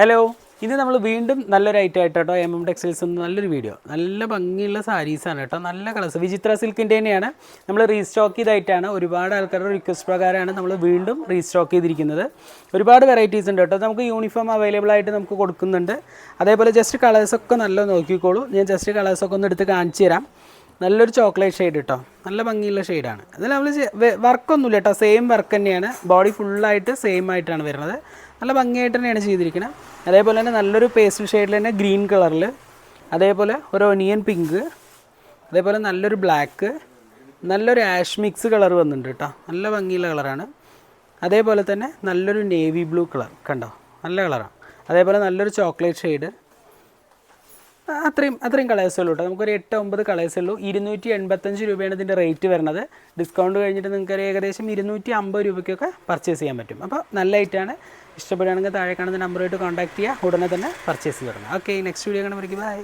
Hello, ഇന്ന് നമ്മൾ വീണ്ടും നല്ലൊരു ഐറ്റം ആയിട്ട് കേട്ടോ MM ടെക്സ്റ്റൈൽസ് നല്ലൊരു വീഡിയോ. നല്ല ഭംഗിയുള്ള സാരീസാണ് കേട്ടോ, നല്ല കളേഴ്സ്. വിചിത്ര സിൽക്കിൻ്റെ തന്നെയാണ് നമ്മൾ റീസ്റ്റോക്ക് ചെയ്തായിട്ടാണ്. ഒരുപാട് ആൾക്കാരുടെ റിക്വസ്റ്റ് പ്രകാരമാണ് നമ്മൾ വീണ്ടും റീസ്റ്റോക്ക് ചെയ്തിരിക്കുന്നത്. ഒരുപാട് വെറൈറ്റീസ് ഉണ്ട് കേട്ടോ. നമുക്ക് യൂണിഫോം അവൈലബിൾ ആയിട്ട് നമുക്ക് കൊടുക്കുന്നുണ്ട്. അതേപോലെ ജസ്റ്റ് കളേഴ്സൊക്കെ നല്ല നോക്കിക്കോളൂ. ഞാൻ ജസ്റ്റ് കളേഴ്സൊക്കെ ഒന്ന് എടുത്ത് കാണിച്ചു തരാം. നല്ലൊരു ചോക്ലേറ്റ് ഷെയ്ഡ് കേട്ടോ, നല്ല ഭംഗിയുള്ള ഷെയ്ഡാണ്. അതിൽ നമ്മൾ വർക്കൊന്നുമില്ല കേട്ടോ, സെയിം വർക്ക് തന്നെയാണ്. ബോഡി ഫുള്ളായിട്ട് സെയിം ആയിട്ടാണ് വരുന്നത്. നല്ല ഭംഗിയായിട്ട് തന്നെയാണ് ചെയ്തിരിക്കുന്നത്. അതേപോലെ തന്നെ നല്ലൊരു പേസ്റ്റൽ ഷെയ്ഡിൽ തന്നെ ഗ്രീൻ കളറിൽ, അതേപോലെ ഒരു ഒനിയൻ പിങ്ക്, അതേപോലെ നല്ലൊരു ബ്ലാക്ക്, നല്ലൊരു ആഷ് മിക്സ് കളർ വന്നിട്ടുണ്ട് കേട്ടോ, നല്ല ഭംഗിയുള്ള കളറാണ്. അതേപോലെ തന്നെ നല്ലൊരു നേവി ബ്ലൂ കളർ കണ്ടോ, നല്ല കളറാണ്. അതേപോലെ നല്ലൊരു ചോക്ലേറ്റ് ഷെയ്ഡ്. അത്രയും കളേഴ്സേ ഉള്ളൂ കേട്ടോ. നമുക്കൊരു 8-9 കളേഴ്സേ ഉള്ളൂ. 285 രൂപയാണ് ഇതിൻ്റെ റേറ്റ് വരുന്നത്. ഡിസ്കൗണ്ട് കഴിഞ്ഞിട്ട് നിങ്ങൾക്ക് ഏകദേശം 250 രൂപയ്ക്കൊക്കെ പർച്ചേസ് ചെയ്യാൻ പറ്റും. അപ്പോൾ നല്ല ഐറ്റാണ്. ഇഷ്ടപ്പെടുകയാണെങ്കിൽ താഴെ കാണുന്ന നമ്പറുമായിട്ട് കോൺടാക്ട് ചെയ്യുക, ഉടനെ തന്നെ പർച്ചേസ് ചെയ്യണം. ഓക്കെ, നെക്സ്റ്റ് വീഡിയോ കാണുമ്പോൾ ബൈ.